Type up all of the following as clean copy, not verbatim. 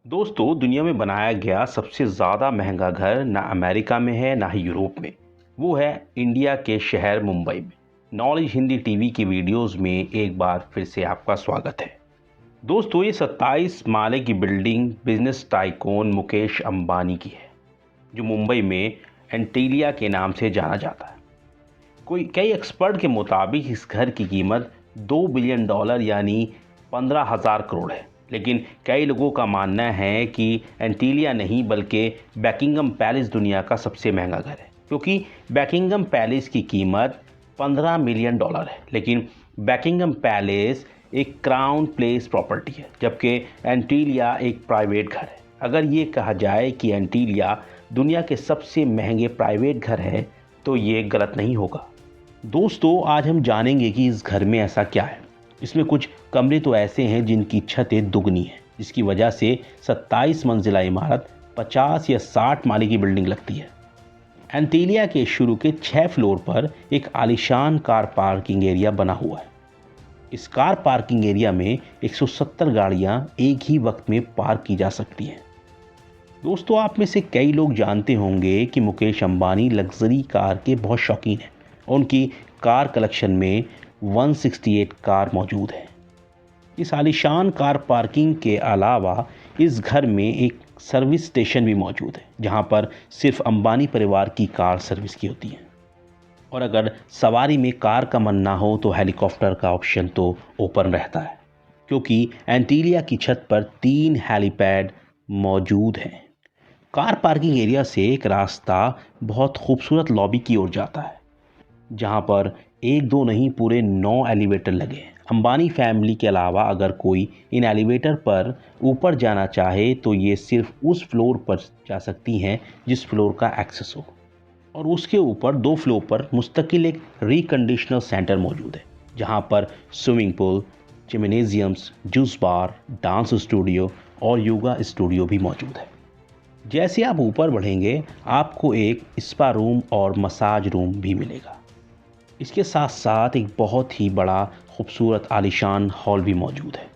दोस्तों, दुनिया में बनाया गया सबसे ज़्यादा महंगा घर ना अमेरिका में है ना ही यूरोप में। वो है इंडिया के शहर मुंबई में। नॉलेज हिंदी टीवी की वीडियोस में एक बार फिर से आपका स्वागत है। दोस्तों, ये 27 माले की building business tycoon Mukesh Ambani की है, जो मुंबई में एंटीलिया के नाम से जाना जाता है। कई एक्सपर्ट के मुताबिक इस घर की कीमत $2 बिलियन यानी 15,000 करोड़ है। लेकिन कई लोगों का मानना है कि एंटीलिया नहीं बल्कि बैकिंगम पैलेस दुनिया का सबसे महंगा घर है, क्योंकि बैकिंगम पैलेस की कीमत $15 मिलियन है। लेकिन बैकिंगम पैलेस एक क्राउन प्लेस प्रॉपर्टी है, जबकि एंटीलिया एक प्राइवेट घर है। अगर ये कहा जाए कि एंटीलिया दुनिया के सबसे महंगे प्राइवेट घर है तो ये गलत नहीं होगा। दोस्तों, आज हम जानेंगे कि इस घर में ऐसा क्या है। इसमें कुछ कमरे तो ऐसे हैं जिनकी छतें दुगनी हैं, जिसकी वजह से 27 मंजिला इमारत 50 या 60 माले की बिल्डिंग लगती है। एंटीलिया के शुरू के 6 फ्लोर पर एक आलीशान कार पार्किंग एरिया बना हुआ है। इस कार पार्किंग एरिया में 170 गाड़ियां एक ही वक्त में पार्क की जा सकती हैं। दोस्तों, आप में से कई लोग जानते होंगे कि मुकेश अंबानी लग्जरी कार के बहुत शौकीन हैं। उनकी कार कलेक्शन में 168 कार मौजूद है। इस आलीशान कार पार्किंग के अलावा इस घर में एक सर्विस स्टेशन भी मौजूद है, जहां पर सिर्फ अंबानी परिवार की कार सर्विस की होती है। और अगर सवारी में कार का मन ना हो तो हेलीकॉप्टर का ऑप्शन तो ओपन रहता है, क्योंकि एंटीलिया की छत पर 3 हेलीपैड मौजूद हैं। कार पार्किंग एरिया से एक रास्ता बहुत खूबसूरत लॉबी की ओर जाता है, जहां पर एक दो नहीं पूरे 9 एलिवेटर लगे हैं। अंबानी फैमिली के अलावा अगर कोई इन एलिवेटर पर ऊपर जाना चाहे तो ये सिर्फ उस फ्लोर पर जा सकती हैं जिस फ्लोर का एक्सेस हो। और उसके ऊपर 2 फ्लोर पर मुस्तकिल एक रिकंडीशनर सेंटर मौजूद है, जहां पर स्विमिंग पूल, जिम्नेजियम्स, जूस बार, डांस स्टूडियो और योगा स्टूडियो भी मौजूद है। जैसे आप ऊपर बढ़ेंगे आपको एक स्पा रूम और मसाज रूम भी मिलेगा। इसके साथ साथ एक बहुत ही बड़ा खूबसूरत आलीशान हॉल भी मौजूद है,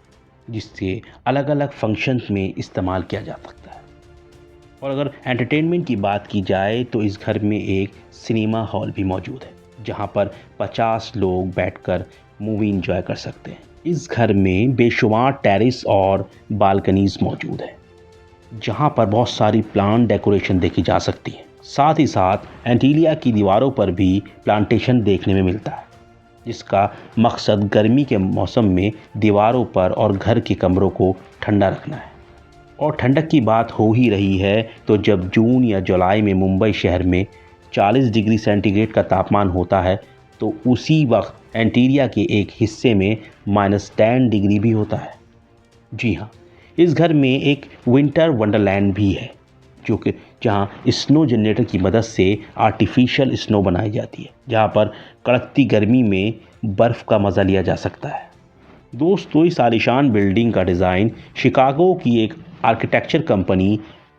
जिससे अलग अलग फंक्शंस में इस्तेमाल किया जा सकता है। और अगर एंटरटेनमेंट की बात की जाए तो इस घर में एक सिनेमा हॉल भी मौजूद है, जहां पर 50 लोग बैठकर मूवी एंजॉय कर सकते हैं। इस घर में बेशुमार टेरेस और बालकनीज मौजूद है, जहां पर बहुत सारी प्लांट डेकोरेशन देखी जा सकती है। साथ ही साथ एंटीलिया की दीवारों पर भी प्लांटेशन देखने में मिलता है, जिसका मकसद गर्मी के मौसम में दीवारों पर और घर के कमरों को ठंडा रखना है। और ठंडक की बात हो ही रही है तो जब जून या जुलाई में मुंबई शहर में 40 डिग्री सेंटीग्रेड का तापमान होता है तो उसी वक्त एंटीलिया के एक हिस्से में -10 डिग्री भी होता है। जी हाँ, इस घर में एक विंटर वंडरलैंड भी है, जो कि जहाँ स्नो जनरेटर की मदद से आर्टिफिशियल स्नो बनाई जाती है, जहाँ पर कड़कती गर्मी में बर्फ़ का मज़ा लिया जा सकता है। दोस्तों, इस आलीशान बिल्डिंग का डिज़ाइन शिकागो की एक architecture company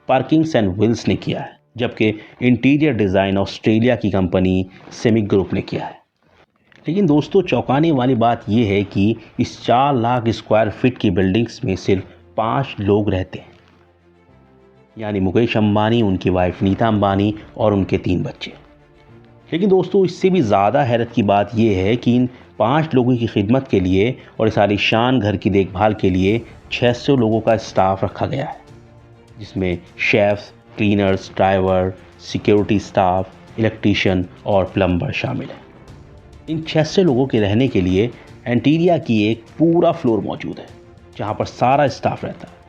Perkins and Wills ने किया है, जबकि इंटीरियर डिज़ाइन ऑस्ट्रेलिया की कंपनी सेमिक ग्रुप ने किया है। लेकिन दोस्तों, चौंकाने वाली बात यह है कि इस 4 लाख स्क्वायर फीट की बिल्डिंग्स में सिर्फ 5 लोग रहते हैं, यानी मुकेश अंबानी, उनकी वाइफ नीता अंबानी और उनके 3 बच्चे। लेकिन दोस्तों, इससे भी ज़्यादा हैरत की बात यह है कि इन 5 लोगों की खिदमत के लिए और इस आलीशान घर की देखभाल के लिए 600 लोगों का स्टाफ रखा गया है, जिसमें chefs, cleaners, driver, security staff, electrician और प्लम्बर शामिल हैं। इन 600 लोगों के रहने के लिए एंटीलिया की एक पूरा फ्लोर मौजूद है, जहां पर सारा स्टाफ रहता है।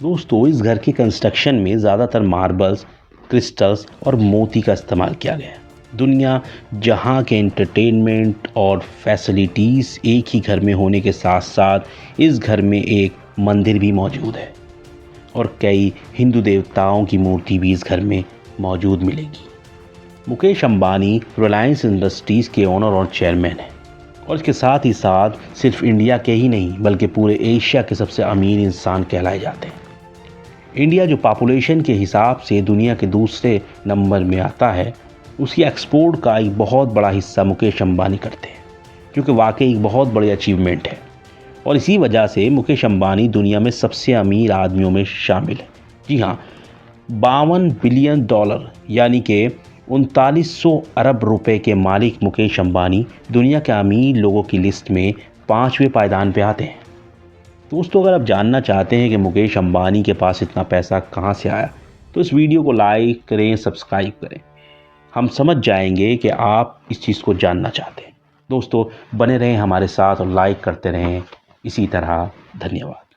दोस्तों, इस घर के कंस्ट्रक्शन में ज़्यादातर मार्बल्स, क्रिस्टल्स और मोती का इस्तेमाल किया गया है। दुनिया जहां के एंटरटेनमेंट और फैसिलिटीज़ एक ही घर में होने के साथ साथ इस घर में एक मंदिर भी मौजूद है और कई हिंदू देवताओं की मूर्ति भी इस घर में मौजूद मिलेगी। मुकेश अंबानी रिलायंस इंडस्ट्रीज़ के ओनर और चेयरमैन हैं, और इसके साथ ही साथ सिर्फ इंडिया के ही नहीं बल्कि पूरे एशिया के सबसे अमीर इंसान कहलाए जाते हैं। इंडिया जो पॉपुलेशन के हिसाब से दुनिया के दूसरे नंबर में आता है, उसकी एक्सपोर्ट का एक बहुत बड़ा हिस्सा मुकेश अंबानी करते हैं, जो कि वाकई एक बहुत बड़ी अचीवमेंट है। और इसी वजह से मुकेश अंबानी दुनिया में सबसे अमीर आदमियों में शामिल है। जी हाँ, $52 बिलियन यानी कि 3900 अरब रुपए के मालिक मुकेश अंबानी दुनिया के अमीर लोगों की लिस्ट में 5वें पायदान पे आते हैं। दोस्तों, अगर आप जानना चाहते हैं कि मुकेश अंबानी के पास इतना पैसा कहाँ से आया, तो इस वीडियो को लाइक करें, सब्सक्राइब करें। हम समझ जाएंगे कि आप इस चीज़ को जानना चाहते हैं। दोस्तों, बने रहें हमारे साथ और लाइक करते रहें इसी तरह। धन्यवाद।